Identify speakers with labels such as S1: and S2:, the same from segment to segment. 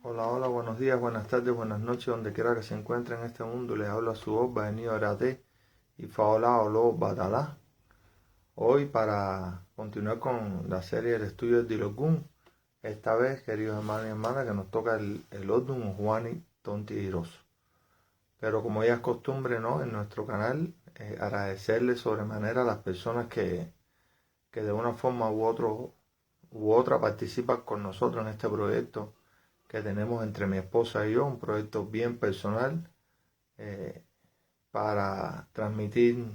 S1: Hola, hola, buenos días, buenas tardes, buenas noches, donde quiera que se encuentre en este mundo. Les habla su voz, venido Arate y Faola Olo Batalá. Hoy para continuar con la serie del estudio del Dilogun. Esta vez, queridos hermanos y hermanas, que nos toca el Odun Juani Tonti Iroso. Pero como ya es costumbre, ¿no? En nuestro canal, agradecerle sobremanera a las personas que de una forma u otra participan con nosotros en este proyecto que tenemos entre mi esposa y yo, un proyecto bien personal eh, para transmitir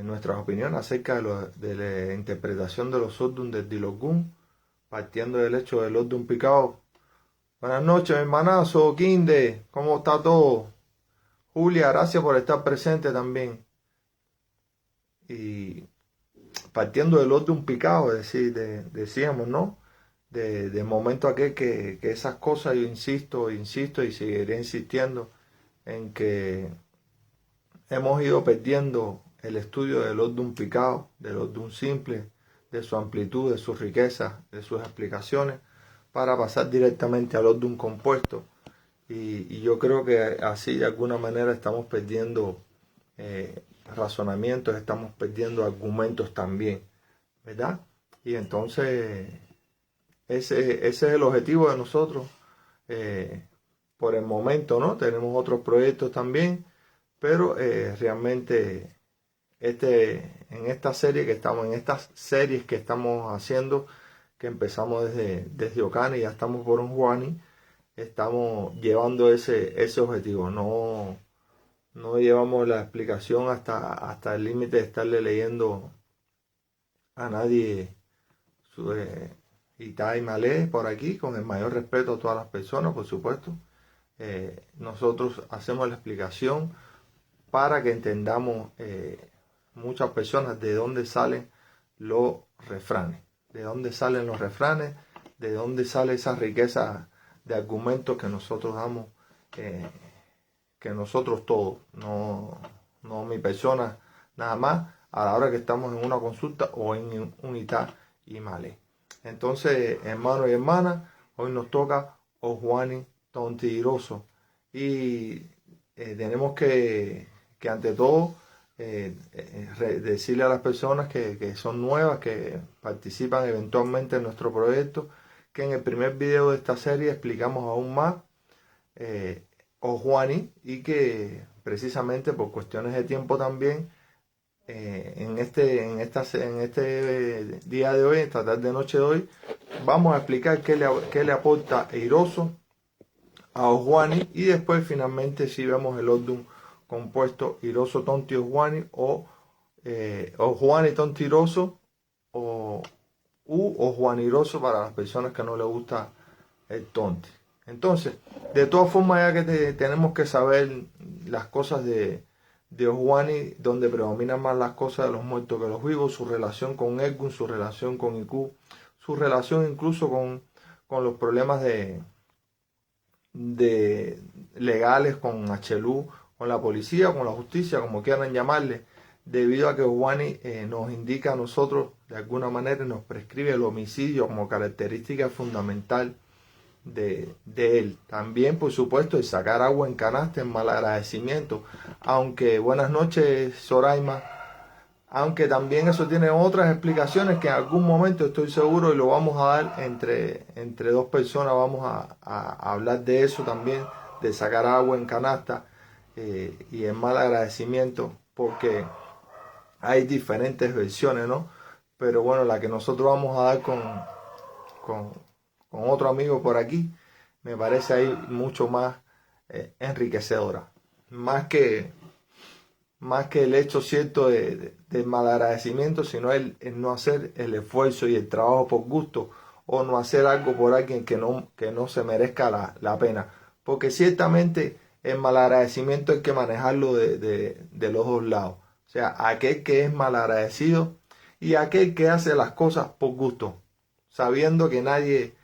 S1: nuestras opiniones acerca de la interpretación de los Odun del Dilogun, partiendo del hecho del Odun Picao. Buenas noches, hermanazo, Kinde, ¿cómo está todo? Julia, gracias por estar presente también. Y partiendo del Odun Picao, es decir, decíamos, ¿no? De momento aquel que esas cosas yo insisto y seguiré insistiendo en que hemos ido perdiendo el estudio del Odun picado, del Odun simple, de su amplitud, de su riqueza, de sus explicaciones, para pasar directamente al Odun compuesto. Y yo creo que así de alguna manera estamos perdiendo eh, razonamientos, estamos perdiendo argumentos también, ¿verdad? Y entonces ese es el objetivo de nosotros. eh, por el momento, ¿no? Tenemos otros proyectos también, pero realmente en esta serie que estamos, en estas series que estamos haciendo, que empezamos desde Ocani y ya estamos por un Juani, estamos llevando ese objetivo. No llevamos la explicación hasta el límite de estarle leyendo a nadie su Itai Malé por aquí, con el mayor respeto a todas las personas, por supuesto. Nosotros hacemos la explicación para que entendamos muchas personas de dónde salen los refranes, de dónde salen los refranes, de dónde sale esa riqueza de argumentos que nosotros damos, eh, que nosotros todos, no mi persona nada más, a la hora que estamos en una consulta o en unidad y male. Entonces, hermanos y hermanas, hoy nos toca Ojuani Tontiroso y tenemos que ante todo decirle a las personas que son nuevas, que participan eventualmente en nuestro proyecto, que en el primer video de esta serie explicamos aún más eh, Ojuani y que precisamente por cuestiones de tiempo también en este día de hoy, esta tarde noche de hoy, vamos a explicar qué le aporta Eiroso a Ojuani y después finalmente si vemos el Odun compuesto Iroso Tonti Ojuani o Juani Tontiroso o Juaniroso para las personas que no les gusta el Tonti. Entonces, de todas formas ya que tenemos que saber las cosas de Ojuani, donde predominan más las cosas de los muertos que los vivos, su relación con Egun, su relación con Iku, su relación incluso con los problemas de legales con Achelú, con la policía, con la justicia, como quieran llamarle, debido a que Juani nos indica a nosotros de alguna manera y nos prescribe el homicidio como característica fundamental de él. También, por supuesto, el sacar agua en canasta en malagradecimiento. Aunque, buenas noches, Soraima. Aunque también eso tiene otras explicaciones que en algún momento estoy seguro y lo vamos a dar entre dos personas, vamos a hablar de eso también, de sacar agua en canasta y en mal agradecimiento, porque hay diferentes versiones, ¿no? Pero bueno, la que nosotros vamos a dar con, con otro amigo por aquí, me parece ahí mucho más enriquecedora. Más que más que el hecho cierto de malagradecimiento, sino el no hacer el esfuerzo y el trabajo por gusto o no hacer algo por alguien que no se merezca la pena. Porque ciertamente el malagradecimiento hay que manejarlo de los dos lados. O sea, aquel que es malagradecido y aquel que hace las cosas por gusto, sabiendo que nadie,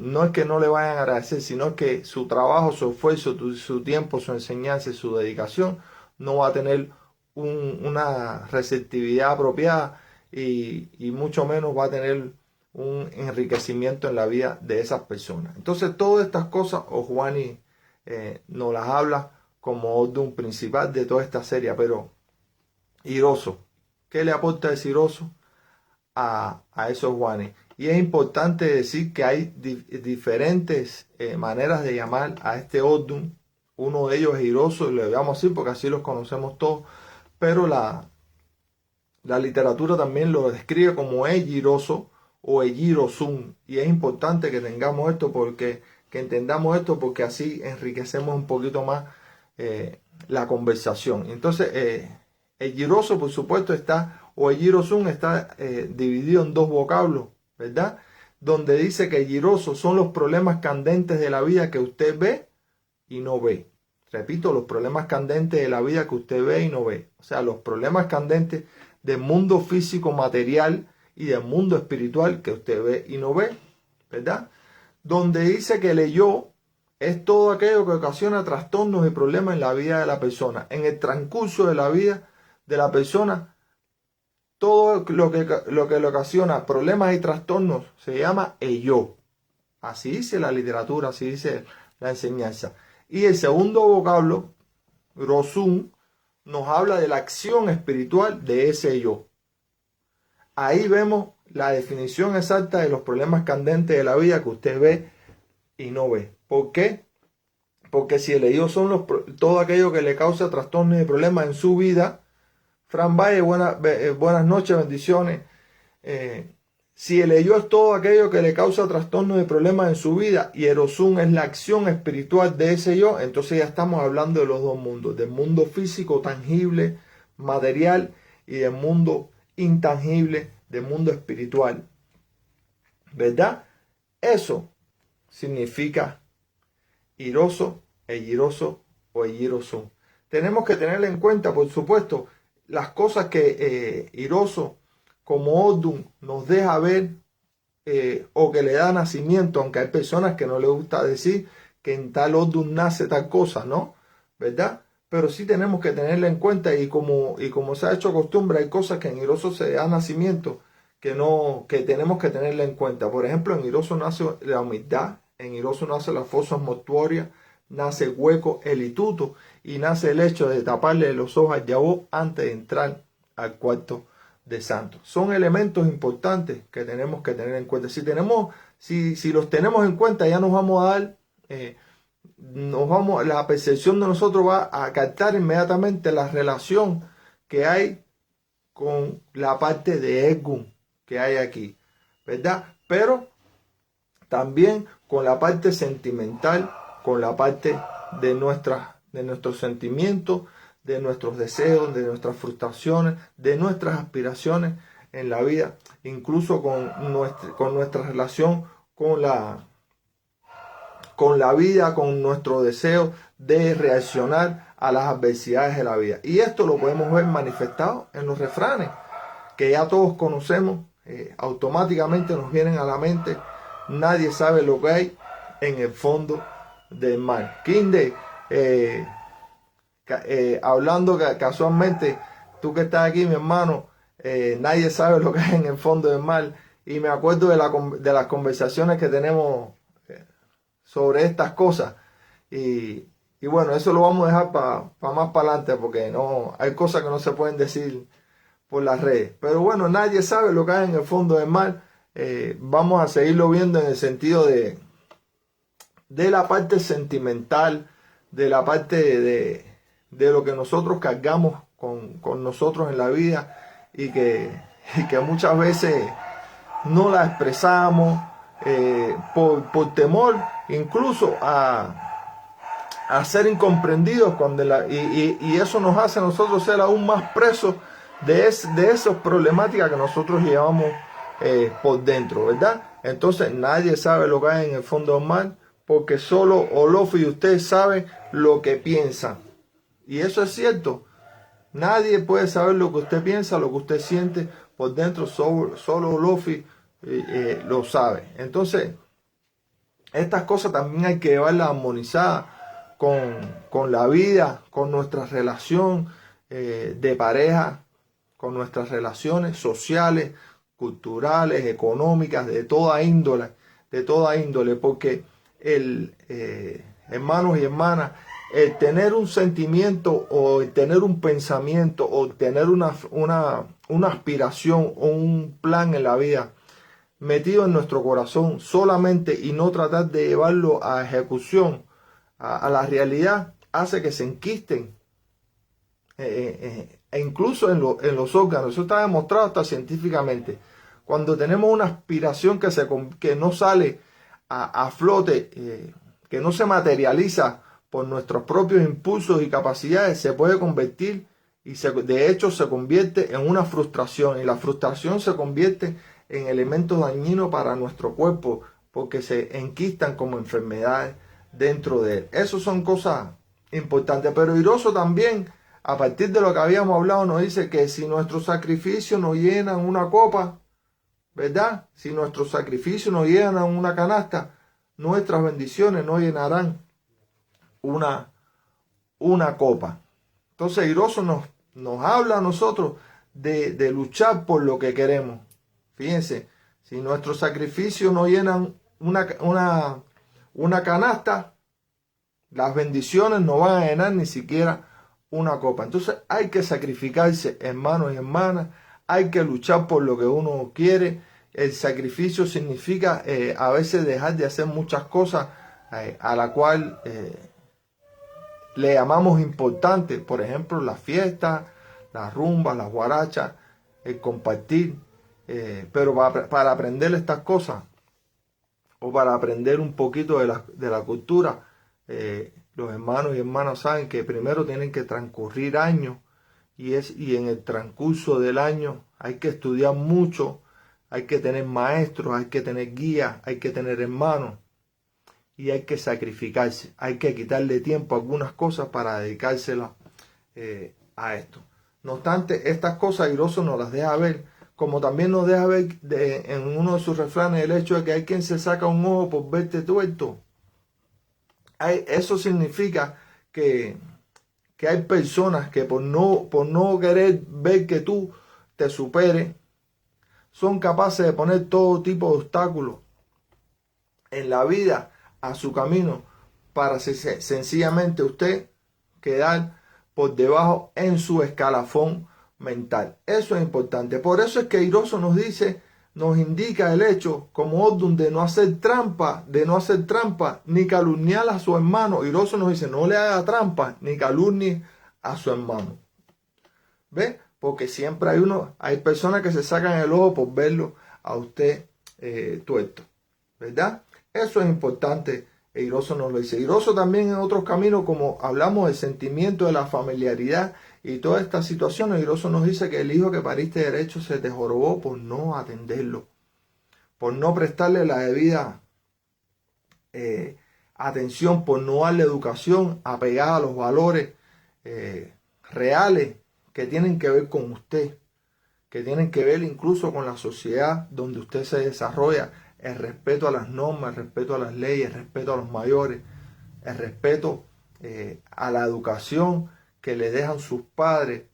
S1: no es que no le vayan a agradecer, sino que su trabajo, su esfuerzo, su tiempo, su enseñanza y su dedicación no va a tener una receptividad apropiada y mucho menos va a tener un enriquecimiento en la vida de esas personas. Entonces todas estas cosas Juani nos las habla como orden principal de toda esta serie. Pero iroso, ¿qué le aporta ese iroso a esos Juanes? Y es importante decir que hay diferentes maneras de llamar a este orden. Uno de ellos es iroso, y lo llamamos así porque así los conocemos todos, pero la literatura también lo describe como ejiroso o ejirosum. Y es importante que tengamos esto porque, que entendamos esto, porque así enriquecemos un poquito más la conversación. Entonces, ejiroso, por supuesto, está, o ejirosum está dividido en dos vocablos, ¿verdad? Donde dice que ejiroso son los problemas candentes de la vida que usted ve y no ve. Repito, los problemas candentes de la vida que usted ve y no ve. O sea, los problemas candentes del mundo físico material y del mundo espiritual que usted ve y no ve, ¿verdad? Donde dice que el yo es todo aquello que ocasiona trastornos y problemas en la vida de la persona. En el transcurso de la vida de la persona, todo lo que le ocasiona problemas y trastornos se llama el yo. Así dice la literatura, así dice la enseñanza. Y el segundo vocablo, rosum, nos habla de la acción espiritual de ese yo. Ahí vemos la definición exacta de los problemas candentes de la vida que usted ve y no ve. ¿Por qué? Porque si el yo son todo aquello que le causa trastornos y problemas en su vida. Fran Valle, buenas noches, bendiciones. Si el yo es todo aquello que le causa trastornos y problemas en su vida y Erosum es la acción espiritual de ese yo, entonces ya estamos hablando de los dos mundos, del mundo físico, tangible, material, y del mundo intangible, del mundo espiritual. ¿Verdad? Eso significa iroso, ejiroso o ejirosum. Tenemos que tener en cuenta, por supuesto, las cosas que iroso como Odum nos deja ver o que le da nacimiento, aunque hay personas que no les gusta decir que en tal Odum nace tal cosa, ¿no? ¿Verdad? Pero sí tenemos que tenerla en cuenta y como se ha hecho costumbre, hay cosas que en iroso se da nacimiento que tenemos que tenerla en cuenta. Por ejemplo, en iroso nace la humildad, en iroso nace la fosa mortuoria, nace el hueco, el ituto, y nace el hecho de taparle los ojos al Yahweh antes de entrar al cuarto de santos. Son elementos importantes que tenemos que tener en cuenta. Si los tenemos en cuenta, ya nos vamos a dar, la percepción de nosotros va a captar inmediatamente la relación que hay con la parte de Egum que hay aquí, ¿verdad? Pero también con la parte sentimental, con la parte de nuestros sentimientos, de nuestros deseos, de nuestras frustraciones, de nuestras aspiraciones en la vida, incluso con nuestra relación con la vida, con nuestro deseo de reaccionar a las adversidades de la vida. Y esto lo podemos ver manifestado en los refranes, que ya todos conocemos, automáticamente nos vienen a la mente: nadie sabe lo que hay en el fondo del mar. Kinde, hablando casualmente, tú que estás aquí, mi hermano, nadie sabe lo que hay en el fondo del mar. Y me acuerdo de las conversaciones que tenemos sobre estas cosas. Y bueno, eso lo vamos a dejar para más para adelante, porque no hay cosas que no se pueden decir por las redes. Pero bueno, nadie sabe lo que hay en el fondo del mar. Vamos a seguirlo viendo en el sentido de la parte sentimental, de la parte de lo que nosotros cargamos con nosotros en la vida y que muchas veces no la expresamos por temor incluso a ser incomprendidos y eso nos hace a nosotros ser aún más presos de esas problemáticas que nosotros llevamos por dentro, ¿verdad? Entonces nadie sabe lo que hay en el fondo del mar, porque solo Olofi y usted saben lo que piensan. Y eso es cierto. Nadie puede saber lo que usted piensa, lo que usted siente por dentro, solo Olofi lo sabe. Entonces, estas cosas también hay que llevarlas armonizadas con la vida, con nuestra relación de pareja, con nuestras relaciones sociales, culturales, económicas, de toda índole, porque hermanos y hermanas, el tener un sentimiento o el tener un pensamiento o tener una aspiración o un plan en la vida metido en nuestro corazón solamente y no tratar de llevarlo a ejecución, a la realidad, hace que se enquisten e incluso en los órganos. Eso está demostrado hasta científicamente. Cuando tenemos una aspiración que no sale a flote, que no se materializa por nuestros propios impulsos y capacidades, se puede convertir y de hecho se convierte en una frustración, y la frustración se convierte en elementos dañinos para nuestro cuerpo porque se enquistan como enfermedades dentro de él. Eso son cosas importantes. Pero Iroso también, a partir de lo que habíamos hablado, nos dice que si nuestros sacrificios nos llenan una copa, ¿verdad? Si nuestros sacrificios nos llenan una canasta, nuestras bendiciones no llenarán una copa. Entonces Iroso nos habla a nosotros de luchar por lo que queremos. Fíjense, si nuestros sacrificios no llenan una canasta, las bendiciones no van a llenar ni siquiera una copa. Entonces hay que sacrificarse, hermanos y hermanas, hay que luchar por lo que uno quiere. El sacrificio significa a veces dejar de hacer muchas cosas a la cual le llamamos importante. Por ejemplo, las fiestas, las rumbas, las guarachas, el compartir. Pero para aprender estas cosas o para aprender un poquito de la cultura, los hermanos y hermanas saben que primero tienen que transcurrir años y en el transcurso del año hay que estudiar mucho, hay que tener maestros, hay que tener guías, hay que tener hermanos y hay que sacrificarse, hay que quitarle tiempo a algunas cosas para dedicárselas a esto. No obstante, estas cosas Iroso nos las deja ver, como también nos deja ver en uno de sus refranes el hecho de que hay quien se saca un ojo por verte tuerto. Eso significa que hay personas que por no querer ver que tú te superes, son capaces de poner todo tipo de obstáculos en la vida a su camino para sencillamente usted quedar por debajo en su escalafón mental. Eso es importante. Por eso es que Iroso nos indica el hecho como orden de no hacer trampa, ni calumniar a su hermano. Iroso nos dice, no le haga trampa ni calumnie a su hermano. ¿Ve? Porque siempre hay personas que se sacan el ojo por verlo a usted tuerto. ¿Verdad? Eso es importante. Iroso nos lo dice. Iroso también en otros caminos, como hablamos del sentimiento de la familiaridad y todas estas situaciones, Iroso nos dice que el hijo que pariste derecho se te jorobó por no atenderlo, por no prestarle la debida atención, por no darle educación apegada a los valores reales que tienen que ver con usted, que tienen que ver incluso con la sociedad donde usted se desarrolla. El respeto a las normas, el respeto a las leyes, el respeto a los mayores, el respeto a la educación que le dejan sus padres,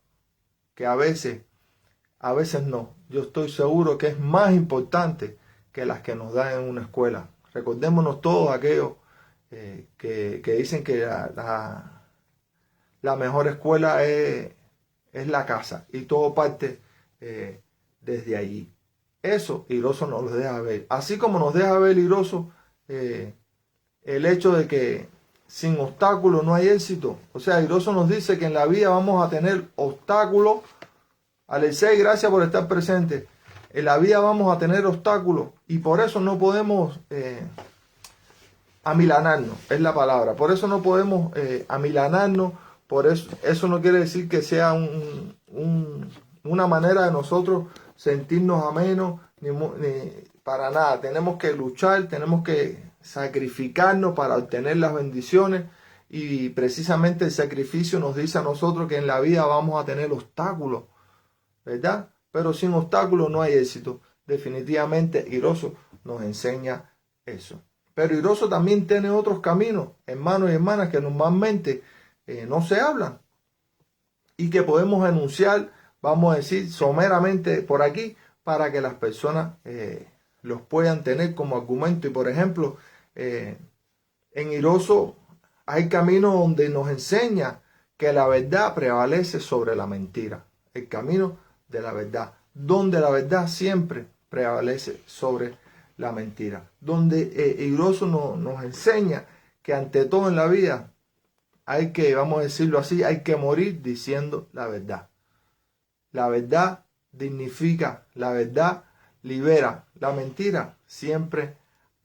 S1: que a veces no. Yo estoy seguro que es más importante que las que nos dan en una escuela. Recordémonos todos aquellos que dicen que la mejor escuela es la casa y todo parte desde allí. Eso Iroso nos lo deja ver. Así como nos deja ver Iroso el hecho de que sin obstáculos no hay éxito. O sea, Iroso nos dice que en la vida vamos a tener obstáculos. Alexei, gracias por estar presente. En la vida vamos a tener obstáculos y por eso no podemos amilanarnos, es la palabra. Por eso no podemos amilanarnos. Por eso no quiere decir que sea una manera de nosotros sentirnos amenos, ni para nada. Tenemos que luchar, tenemos que sacrificarnos para obtener las bendiciones y precisamente el sacrificio nos dice a nosotros que en la vida vamos a tener obstáculos, ¿verdad? Pero sin obstáculos no hay éxito. Definitivamente Iroso nos enseña eso. Pero Iroso también tiene otros caminos, hermanos y hermanas, que normalmente no se hablan y que podemos enunciar, vamos a decir someramente por aquí, para que las personas los puedan tener como argumento. Y por ejemplo, en Iroso hay caminos donde nos enseña que la verdad prevalece sobre la mentira. El camino de la verdad, donde la verdad siempre prevalece sobre la mentira. Donde Iroso nos enseña que ante todo en la vida hay que, vamos a decirlo así, hay que morir diciendo la verdad. La verdad dignifica, la verdad libera, la mentira siempre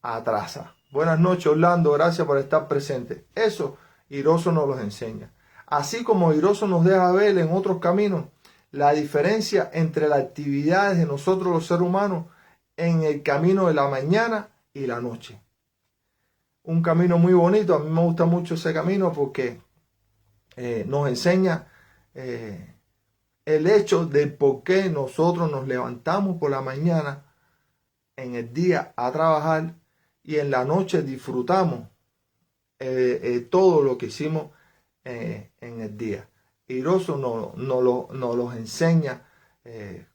S1: atrasa. Buenas noches, Orlando, gracias por estar presente. Eso Iroso nos los enseña. Así como Iroso nos deja ver en otros caminos la diferencia entre las actividades de nosotros los seres humanos en el camino de la mañana y la noche. Un camino muy bonito, a mí me gusta mucho ese camino porque nos enseña el hecho de por qué nosotros nos levantamos por la mañana en el día a trabajar y en la noche disfrutamos todo lo que hicimos en el día. Iroso nos los enseña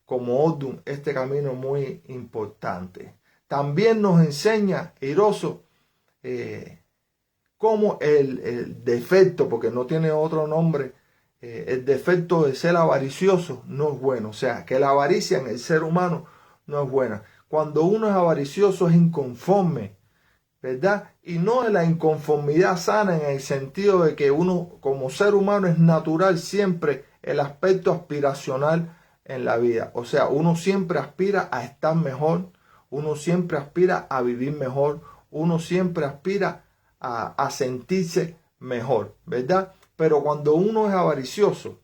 S1: como Odun este camino muy importante. También nos enseña Iroso como el defecto, porque no tiene otro nombre, el defecto de ser avaricioso no es bueno. O sea, que la avaricia en el ser humano no es buena. Cuando uno es avaricioso es inconforme, ¿verdad? Y no es la inconformidad sana en el sentido de que uno como ser humano es natural siempre el aspecto aspiracional en la vida. O sea, uno siempre aspira a estar mejor, uno siempre aspira a vivir mejor, uno siempre aspira a sentirse mejor, ¿verdad? Pero cuando uno es avaricioso,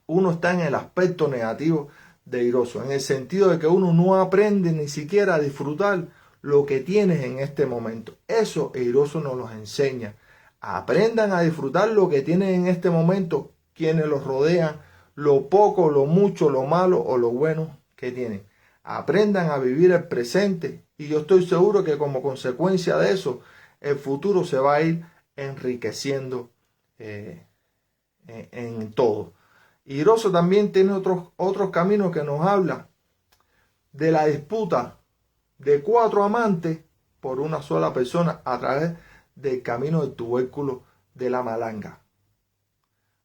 S1: uno está en el aspecto negativo de Iroso, en el sentido de que uno no aprende ni siquiera a disfrutar lo que tienes en este momento. Eso Iroso nos los enseña. Aprendan a disfrutar lo que tienen en este momento, quienes los rodean, lo poco, lo mucho, lo malo o lo bueno que tienen. Aprendan a vivir el presente y yo estoy seguro que como consecuencia de eso, el futuro se va a ir enriqueciendo en todo. Iroso también tiene otros caminos que nos habla de la disputa de 4 amantes por una sola persona a través del camino del tubérculo de la malanga,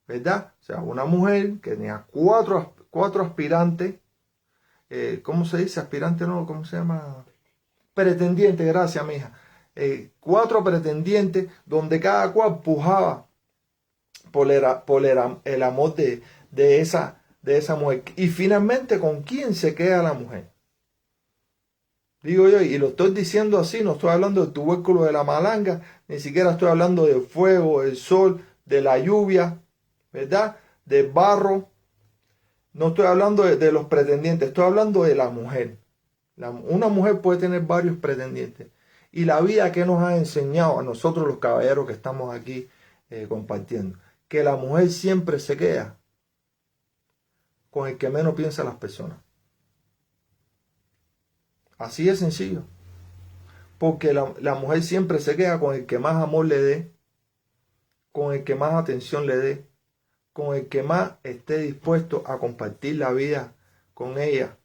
S1: ¿verdad? O sea, una mujer que tenía cuatro aspirantes, ¿cómo se dice? Aspirante no, ¿cómo se llama? Pretendiente, gracias, mija. 4 pretendientes donde cada cual pujaba por el amor de esa mujer. Y finalmente, ¿con quién se queda la mujer? Digo yo, y lo estoy diciendo así, no estoy hablando del tubérculo de la malanga, ni siquiera estoy hablando del fuego, del sol, de la lluvia, ¿verdad? Del barro. No estoy hablando de los pretendientes, estoy hablando de la mujer. Una mujer puede tener varios pretendientes. Y la vida que nos ha enseñado a nosotros los caballeros que estamos aquí compartiendo, que la mujer siempre se queda con el que menos piensa las personas. Así es sencillo. Porque la mujer siempre se queda con el que más amor le dé, con el que más atención le dé, con el que más esté dispuesto a compartir la vida con ella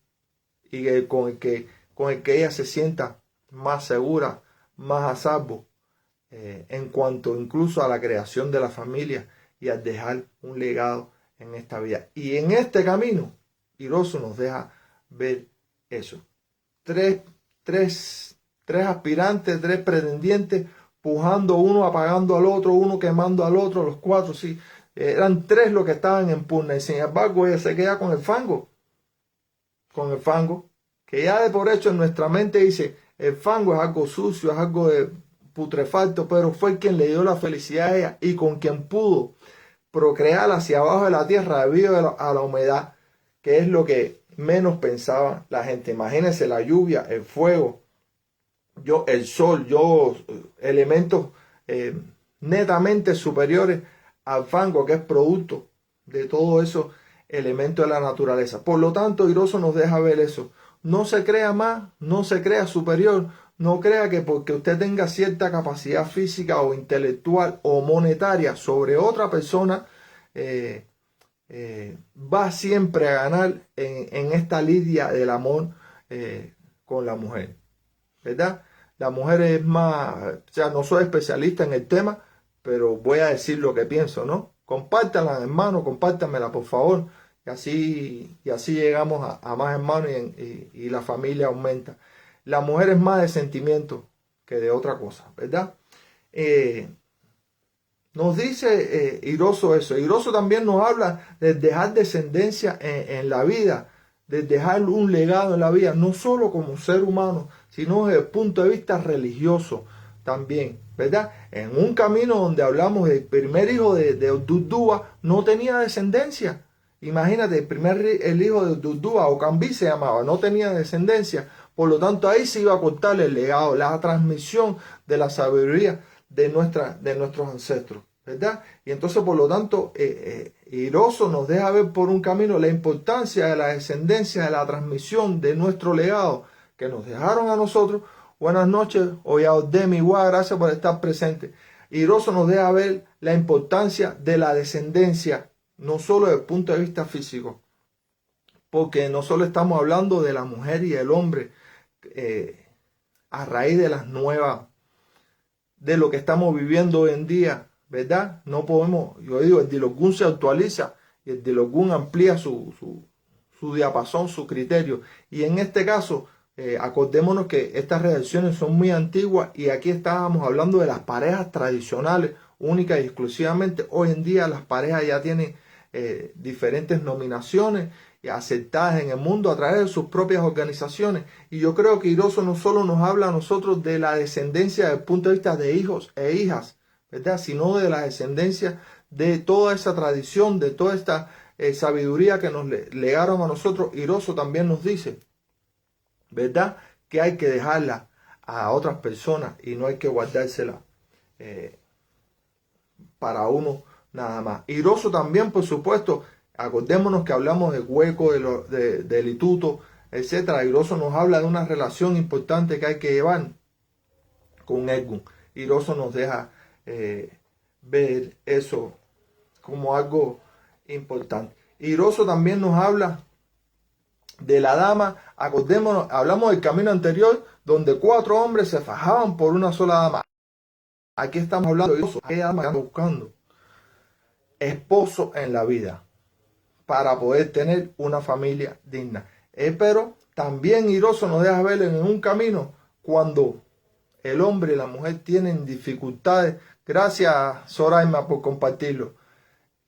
S1: y con el que ella se sienta más segura, más a salvo en cuanto incluso a la creación de la familia y al dejar un legado en esta vida. Y en este camino, Iroso nos deja ver eso. Tres aspirantes, 3 pretendientes, pujando uno, apagando al otro, uno quemando al otro, los 4, sí. Eran 3 los que estaban en pugna y sin embargo ella se queda con el fango, que ya de por hecho en nuestra mente dice, el fango es algo sucio, es algo de putrefacto, pero fue quien le dio la felicidad a ella y con quien pudo procrear hacia abajo de la tierra debido a la humedad, que es lo que menos pensaba la gente. Imagínense la lluvia, el fuego, el sol, elementos netamente superiores al fango, que es producto de todos esos elementos de la naturaleza. Por lo tanto, Iroso nos deja ver eso. No se crea más, no se crea superior, no crea que porque usted tenga cierta capacidad física o intelectual o monetaria sobre otra persona, va siempre a ganar en esta lidia del amor con la mujer, ¿verdad? La mujer es más, o sea, no soy especialista en el tema, pero voy a decir lo que pienso, ¿no? Compártanla, hermano, compártanmela, por favor, y así llegamos a más hermanos y la familia aumenta. La mujer es más de sentimiento que de otra cosa, ¿verdad? Nos dice Iroso eso. Iroso también nos habla de dejar descendencia en la vida, de dejar un legado en la vida, no solo como ser humano, sino desde el punto de vista religioso también, ¿verdad? En un camino donde hablamos del primer hijo de Odudúa no tenía descendencia. Imagínate, el hijo de Odudúa, Ocambí se llamaba, no tenía descendencia. Por lo tanto, ahí se iba a cortar el legado, la transmisión de la sabiduría de nuestros ancestros, ¿verdad? Y entonces, por lo tanto, Iroso nos deja ver por un camino la importancia de la descendencia, de la transmisión de nuestro legado que nos dejaron a nosotros. Buenas noches, Oyaodemi, igual, gracias por estar presente. Iroso nos deja ver la importancia de la descendencia, no solo desde el punto de vista físico, porque no solo estamos hablando de la mujer y el hombre a raíz de las nuevas, de lo que estamos viviendo hoy en día, ¿verdad? No podemos, yo digo, el Dilogun se actualiza y el Dilogun amplía su diapasón, su criterio. Y en este caso, acordémonos que estas redacciones son muy antiguas y aquí estábamos hablando de las parejas tradicionales, únicas y exclusivamente. Hoy en día las parejas ya tienen diferentes nominaciones aceptadas en el mundo a través de sus propias organizaciones. Y yo creo que Iroso no solo nos habla a nosotros de la descendencia desde el punto de vista de hijos e hijas, ¿verdad? Sino de la descendencia de toda esa tradición, de toda esta sabiduría que nos legaron a nosotros. Iroso también nos dice, ¿verdad?, que hay que dejarla a otras personas y no hay que guardársela para uno nada más. Iroso también, por supuesto, acordémonos que hablamos de hueco, del ituto, etc. Iroso nos habla de una relación importante que hay que llevar con Egun. Iroso nos deja ver eso como algo importante. Iroso también nos habla de la dama. Acordémonos, hablamos del camino anterior donde 4 hombres se fajaban por una sola dama. Aquí estamos hablando de Iroso, aquella dama que anda buscando esposo en la vida para poder tener una familia digna. Pero también Iroso nos deja ver en un camino cuando el hombre y la mujer tienen dificultades. Gracias, Soraima, por compartirlo.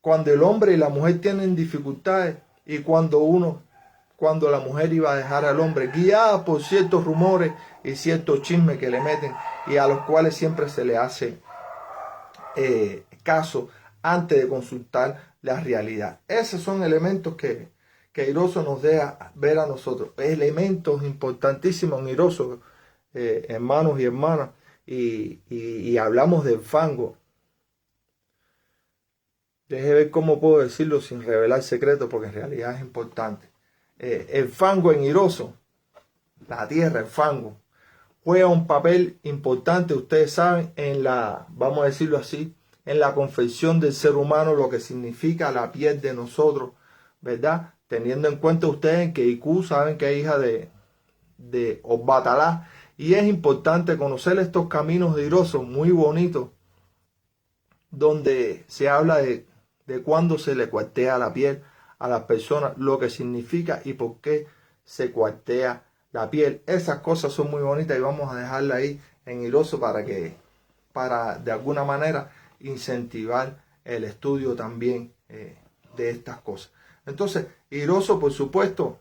S1: Cuando el hombre y la mujer tienen dificultades y cuando la mujer iba a dejar al hombre, guiada por ciertos rumores y ciertos chismes que le meten y a los cuales siempre se le hace caso antes de consultar la realidad. Esos son elementos que Iroso nos deja ver a nosotros. Elementos importantísimos en Iroso, hermanos y hermanas. Y hablamos del fango. Deje ver cómo puedo decirlo sin revelar secretos, porque en realidad es importante. El fango en Iroso, la tierra, el fango, juega un papel importante, ustedes saben, en la, vamos a decirlo así, en la confección del ser humano, lo que significa la piel de nosotros, ¿verdad? Teniendo en cuenta ustedes que Iku saben que es hija de Obatalá, y es importante conocer estos caminos de Iroso muy bonitos, donde se habla de cuándo se le cuartea la piel a las personas, lo que significa y por qué se cuartea la piel. Esas cosas son muy bonitas y vamos a dejarla ahí en Iroso para de alguna manera incentivar el estudio también de estas cosas. Entonces, Iroso, por supuesto,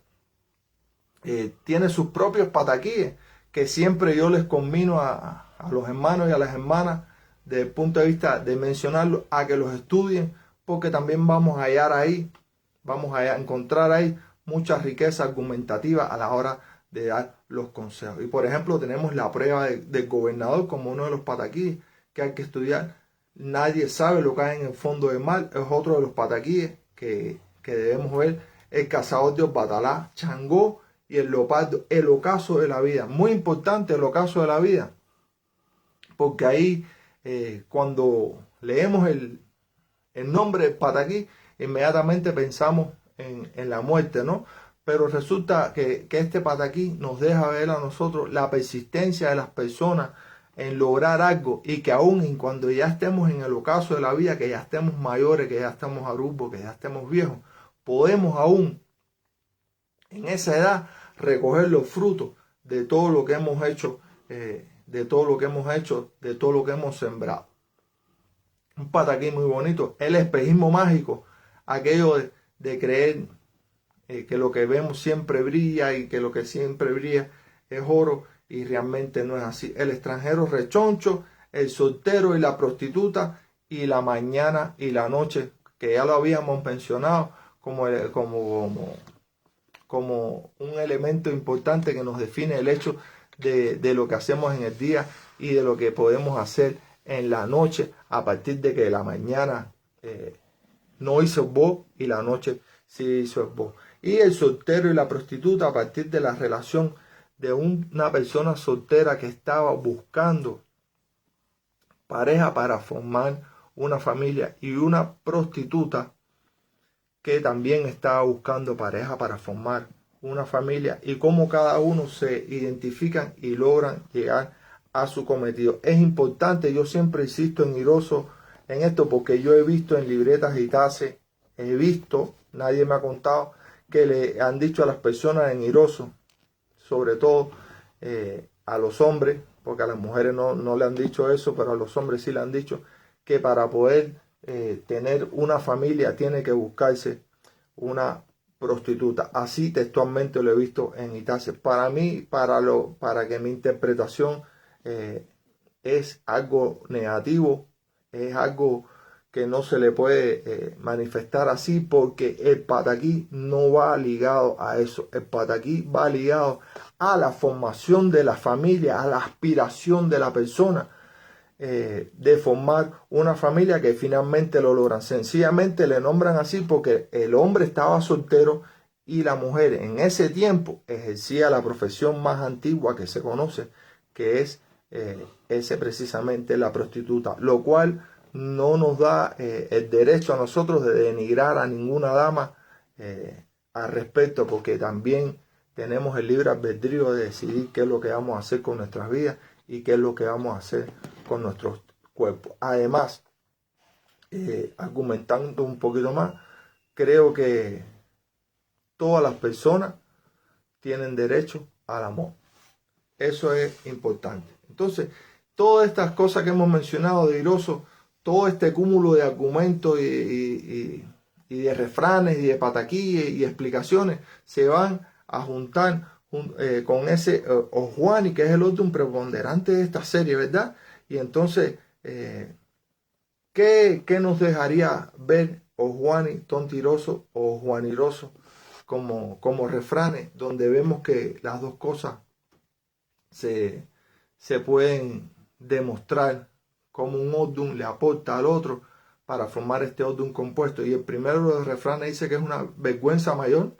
S1: tiene sus propios pataquíes, que siempre yo les conmino a los hermanos y a las hermanas, desde el punto de vista de mencionarlo, a que los estudien, porque también vamos a encontrar ahí mucha riqueza argumentativa a la hora de dar los consejos. Y por ejemplo, tenemos la prueba del gobernador como uno de los pataquíes que hay que estudiar. Nadie sabe lo que hay en el fondo del mar, es otro de los pataquíes que debemos ver. El cazador de Obatalá, Changó y el leopardo, el ocaso de la vida. Muy importante el ocaso de la vida, porque ahí cuando leemos el nombre del pataquí, inmediatamente pensamos en la muerte, ¿no? Pero resulta que este pataquí nos deja ver a nosotros la persistencia de las personas en lograr algo, y que aún en cuando ya estemos en el ocaso de la vida, que ya estemos mayores, que ya estemos arrugos, que ya estemos viejos, podemos aún en esa edad recoger los frutos de todo lo que hemos hecho, de todo lo que hemos hecho, de todo lo que hemos sembrado. Un pataquí muy bonito, el espejismo mágico, aquello de creer que lo que vemos siempre brilla y que lo que siempre brilla es oro, y realmente no es así. El extranjero rechoncho, el soltero y la prostituta, y la mañana y la noche, que ya lo habíamos mencionado como un elemento importante que nos define el hecho de lo que hacemos en el día y de lo que podemos hacer en la noche, a partir de que la mañana no hizo voz y la noche sí hizo voz. Y el soltero y la prostituta, a partir de la relación de una persona soltera que estaba buscando pareja para formar una familia, y una prostituta que también estaba buscando pareja para formar una familia, y cómo cada uno se identifican y logran llegar a su cometido. Es importante, yo siempre insisto en Iroso en esto, porque yo he visto en libretas Gitase, nadie me ha contado, que le han dicho a las personas en Iroso, sobre todo a los hombres, porque a las mujeres no le han dicho eso, pero a los hombres sí le han dicho que para poder tener una familia tiene que buscarse una prostituta. Así textualmente lo he visto en Gitase. Para mí, para que mi interpretación es algo negativo, es algo que no se le puede manifestar así, porque el pataquí no va ligado a eso. El pataquí va ligado a la formación de la familia, a la aspiración de la persona de formar una familia, que finalmente lo logran. Sencillamente le nombran así porque el hombre estaba soltero y la mujer en ese tiempo ejercía la profesión más antigua que se conoce, que es ese precisamente la prostituta, lo cual no nos da el derecho a nosotros de denigrar a ninguna dama al respecto, porque también tenemos el libre albedrío de decidir qué es lo que vamos a hacer con nuestras vidas y qué es lo que vamos a hacer con nuestros cuerpos. Además, argumentando un poquito más, creo que todas las personas tienen derecho al amor. Eso es importante. Entonces, todas estas cosas que hemos mencionado de Iroso, todo este cúmulo de argumentos y de refranes y de pataquí y explicaciones se van a juntar con ese Osjuani, que es el otro preponderante de esta serie, ¿verdad? Y entonces, ¿qué nos dejaría ver Osjuani Tontiroso o Juaniroso como refranes, donde vemos que las dos cosas se pueden demostrar cómo un odum le aporta al otro para formar este odum compuesto? Y el primero de los refranes dice que es una vergüenza mayor.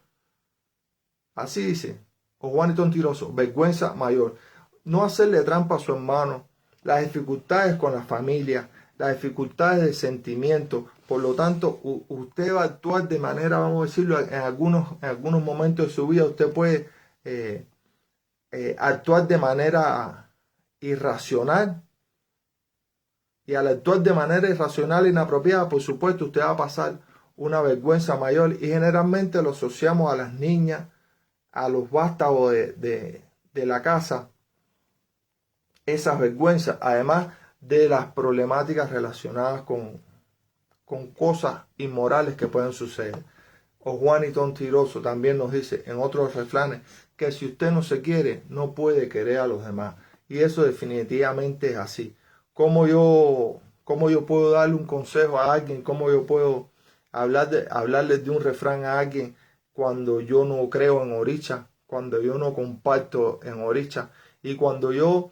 S1: Así dice, Osjuani Tontiroso, vergüenza mayor. No hacerle trampa a su hermano, las dificultades con la familia, las dificultades de sentimiento. Por lo tanto, usted va a actuar de manera, vamos a decirlo, en algunos momentos de su vida, usted puede actuar de manera irracional. Y al actuar de manera irracional e inapropiada, por supuesto, usted va a pasar una vergüenza mayor. Y generalmente lo asociamos a las niñas, a los vástagos de la casa, esas vergüenzas, además de las problemáticas relacionadas con cosas inmorales que pueden suceder. Osjuani Tontiroso también nos dice en otros refranes que si usted no se quiere, no puede querer a los demás. Y eso definitivamente es así. ¿Cómo yo puedo darle un consejo a alguien? ¿Cómo yo puedo hablarles de un refrán a alguien cuando yo no creo en Oricha, cuando yo no comparto en Oricha, y cuando yo,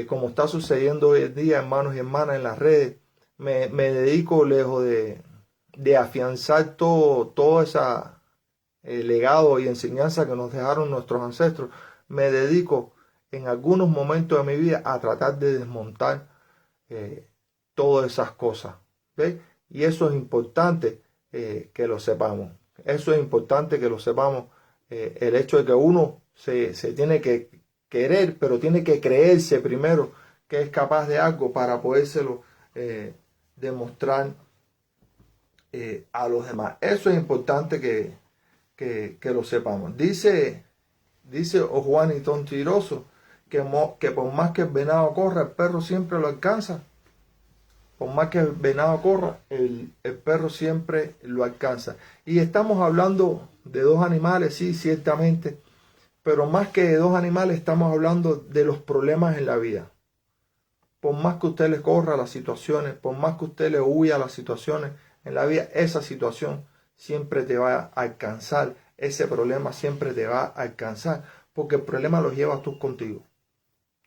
S1: como está sucediendo hoy en día, hermanos y hermanas, en las redes, me dedico, lejos de afianzar todo ese legado y enseñanza que nos dejaron nuestros ancestros, me dedico en algunos momentos de mi vida a tratar de desmontar todas esas cosas, ¿ves? Y eso es importante, que lo sepamos. Eso es importante que lo sepamos. El hecho de que uno se tiene que querer, pero tiene que creerse primero que es capaz de algo para podérselo demostrar a los demás. Eso es importante que lo sepamos. Dice Juan y Tontiroso que por más que el venado corra, el perro siempre lo alcanza. Por más que el venado corra, el perro siempre lo alcanza. Y estamos hablando de dos animales, sí, ciertamente, pero más que de dos animales estamos hablando de los problemas en la vida. Por más que usted le corra a las situaciones, por más que usted le huya a las situaciones en la vida, esa situación siempre te va a alcanzar, ese problema siempre te va a alcanzar, porque el problema lo llevas tú contigo.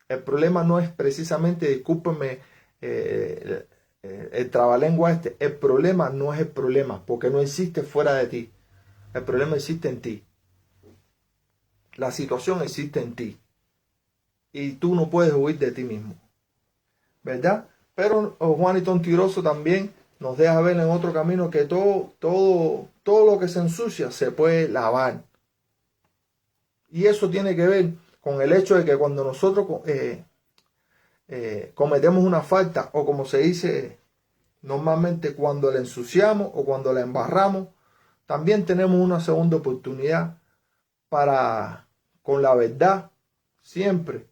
S1: El problema no es precisamente, discúlpenme, el trabalengua el problema no es el problema, porque no existe fuera de ti. El problema existe en ti. La situación existe en ti. Y tú no puedes huir de ti mismo. ¿Verdad? Pero Juan y Tontiroso también nos deja ver en otro camino que todo lo que se ensucia se puede lavar. Y eso tiene que ver con el hecho de que cuando nosotros cometemos una falta, o como se dice normalmente, cuando la ensuciamos o cuando la embarramos, también tenemos una segunda oportunidad para, con la verdad siempre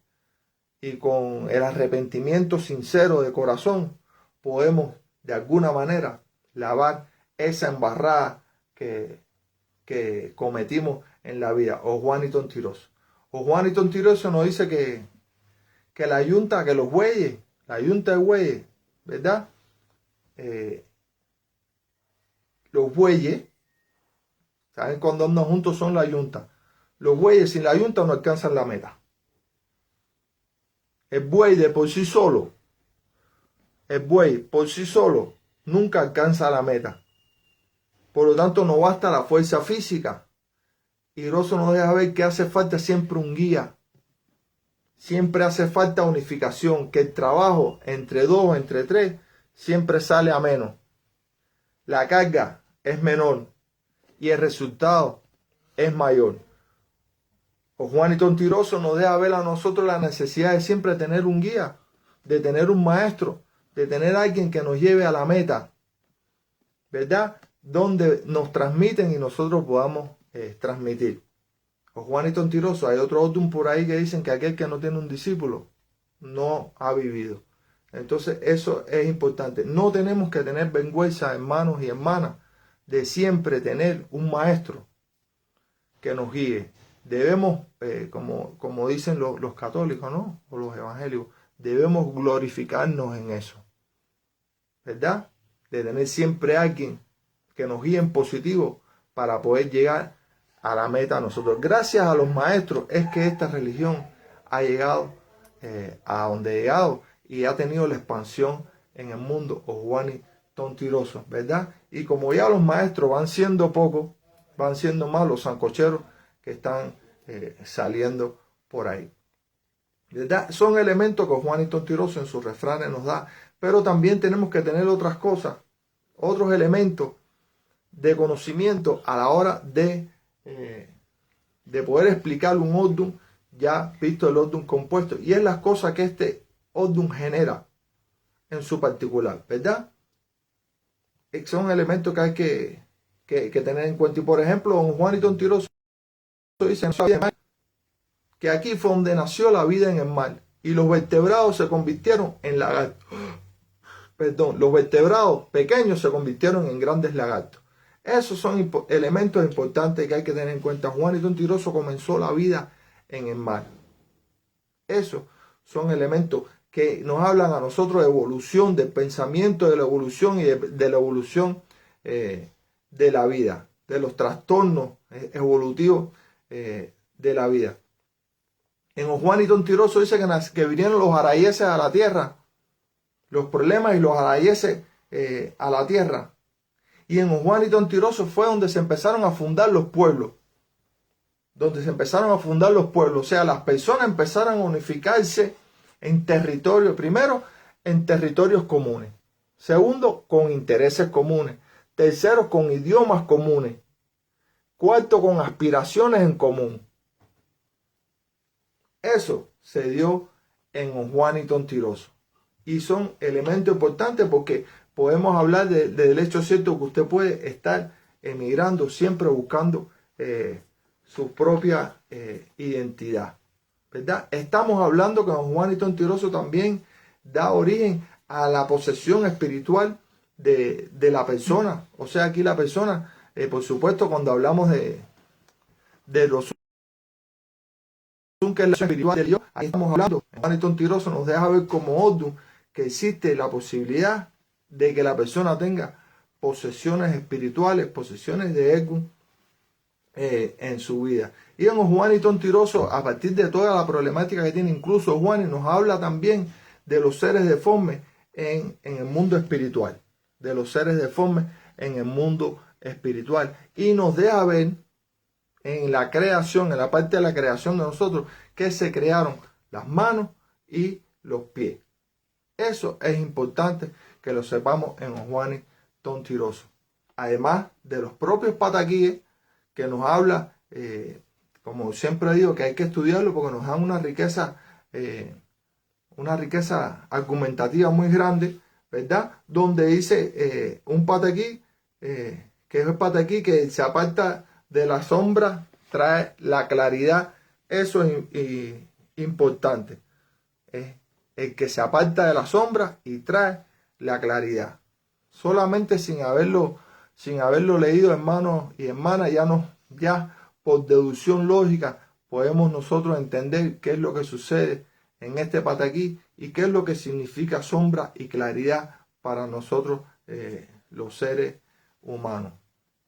S1: y con el arrepentimiento sincero de corazón, podemos de alguna manera lavar esa embarrada que cometimos en la vida. O Juan y Tontiroso. O Juan y Tontiroso nos dice que la yunta, que los bueyes, la yunta de bueyes, ¿verdad? Los bueyes, ¿saben? Cuando andan juntos son la yunta. Los bueyes sin la yunta no alcanzan la meta. El buey de por sí solo, el buey por sí solo nunca alcanza la meta. Por lo tanto, no basta la fuerza física. Y Rosso nos deja ver que hace falta siempre un guía. Siempre hace falta unificación, que el trabajo entre dos, entre tres, siempre sale a menos. La carga es menor y el resultado es mayor. O Juan y Tontiroso nos deja ver a nosotros la necesidad de siempre tener un guía, de tener un maestro, de tener alguien que nos lleve a la meta, ¿verdad? Donde nos transmiten y nosotros podamos transmitir. O Juan y Tontiroso, hay otro ótum por ahí que dicen que aquel que no tiene un discípulo no ha vivido. Entonces eso es importante. No tenemos que tener vergüenza, hermanos y hermanas, de siempre tener un maestro que nos guíe. Debemos, como dicen los católicos, ¿no? O los evangélicos, debemos glorificarnos en eso, ¿verdad? De tener siempre a alguien que nos guíe en positivo para poder llegar a la meta nosotros. Gracias a los maestros es que esta religión ha llegado a donde ha llegado y ha tenido la expansión en el mundo. O Juan y Tontiroso, ¿verdad? Y como ya los maestros van siendo pocos, van siendo más los sancocheros que están saliendo por ahí, ¿verdad? Son elementos que Juan y Tontiroso en sus refranes nos da, pero también tenemos que tener otras cosas, otros elementos de conocimiento a la hora de poder explicar un ódum ya visto el ódum compuesto, y es las cosas que este ódum genera en su particular, ¿verdad? Son elementos que hay que tener en cuenta. Y por ejemplo, don Juan y Tontiroso dicen que aquí fue donde nació la vida en el mar y los vertebrados se convirtieron en lagartos. Perdón, los vertebrados pequeños se convirtieron en grandes lagartos. Esos son elementos importantes que hay que tener en cuenta. Juan y Tontiroso comenzó la vida en el mar. Esos son elementos que nos hablan a nosotros de evolución, del pensamiento de la evolución y de la evolución de la vida, de los trastornos evolutivos de la vida. En Juan y Tontiroso dice que vinieron los arayeses a la tierra, los problemas y los arayeses a la tierra. Y en Juan y Tontiroso fue donde se empezaron a fundar los pueblos. Donde se empezaron a fundar los pueblos. O sea, las personas empezaron a unificarse en territorios. Primero, en territorios comunes. Segundo, con intereses comunes. Tercero, con idiomas comunes. Cuarto, con aspiraciones en común. Eso se dio en Juan y Tontiroso. Y son elementos importantes porque podemos hablar del hecho cierto que usted puede estar emigrando, siempre buscando su propia identidad, ¿verdad? Estamos hablando que Don Juan y Tontiroso también da origen a la posesión espiritual de la persona. O sea, aquí la persona, por supuesto, cuando hablamos de los que es la espiritual de Dios, ahí estamos hablando. Juan y Tontiroso nos deja ver como Odum que existe la posibilidad de que la persona tenga posesiones espirituales, posesiones de ego en su vida. Y en Juan y Tontiroso, a partir de toda la problemática que tiene, incluso Juan nos habla también de los seres deformes en el mundo espiritual, de los seres deformes en el mundo espiritual, y nos deja ver en la creación, en la parte de la creación de nosotros, que se crearon las manos y los pies. Eso es importante que lo sepamos en Juan y Tontiroso. Además de los propios pataquíes, que nos habla, como siempre digo, que hay que estudiarlo porque nos dan una riqueza argumentativa muy grande, ¿verdad? Donde dice un pataquí, que es el pataquí que se aparta de la sombra, trae la claridad. Eso es importante. El que se aparta de la sombra y trae la claridad. Solamente sin haberlo leído, hermanos y hermanas, ya por deducción lógica podemos nosotros entender qué es lo que sucede en este pataquí y qué es lo que significa sombra y claridad para nosotros los seres humanos.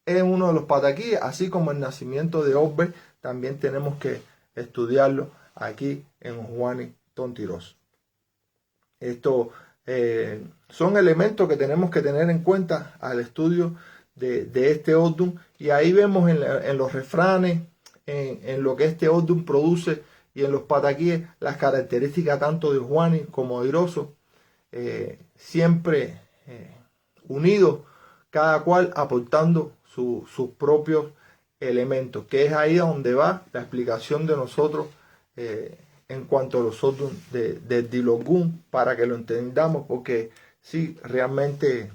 S1: Es uno de los pataquíes, así como el nacimiento de Orbe, también tenemos que estudiarlo aquí en Juan y Tontiroso. Estos son elementos que tenemos que tener en cuenta al estudio de este Odum, y ahí vemos en los refranes, en lo que este Odum produce y en los pataquíes, las características tanto de Juan como de Tontiroso, siempre unidos, cada cual aportando sus propios elementos, que es ahí donde va la explicación de nosotros en cuanto a los Odum de Dilogún, para que lo entendamos, porque sí, realmente,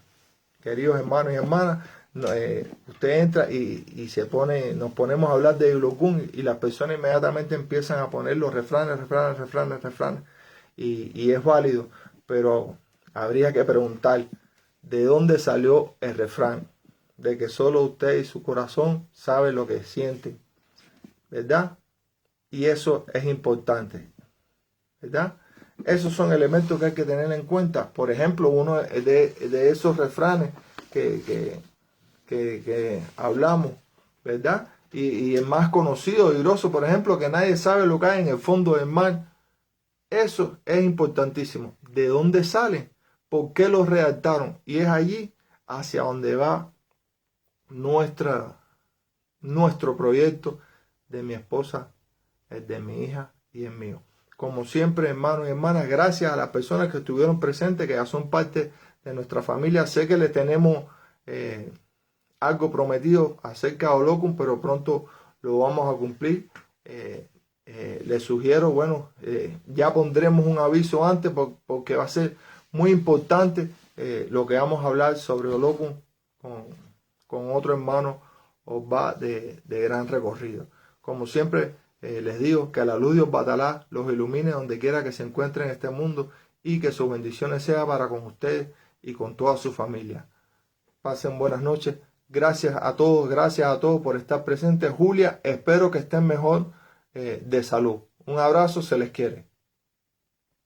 S1: queridos hermanos y hermanas, usted entra y nos ponemos a hablar de Dilogún y las personas inmediatamente empiezan a poner los refranes, y es válido, pero habría que preguntar de dónde salió el refrán, de que solo usted y su corazón saben lo que sienten, ¿verdad? Y eso es importante, ¿verdad? Esos son elementos que hay que tener en cuenta. Por ejemplo, uno de esos refranes que hablamos, ¿verdad? Y el más conocido, Tontiroso, por ejemplo, que nadie sabe lo que hay en el fondo del mar. Eso es importantísimo. ¿De dónde salen? ¿Por qué los redactaron? Y es allí hacia donde va nuestro proyecto, de mi esposa, el de mi hija y el mío. Como siempre, hermanos y hermanas, gracias a las personas que estuvieron presentes, que ya son parte de nuestra familia. Sé que le tenemos algo prometido acerca de Holocum, pero pronto lo vamos a cumplir. Les sugiero, ya pondremos un aviso antes porque va a ser muy importante lo que vamos a hablar sobre Holocum con otro hermano Osva de gran recorrido. Como siempre, les digo que la luz de Batalá los ilumine donde quiera que se encuentren en este mundo, y que sus bendiciones sean para con ustedes y con toda su familia. Pasen buenas noches. Gracias a todos por estar presentes. Julia, espero que estén mejor de salud. Un abrazo, se les quiere.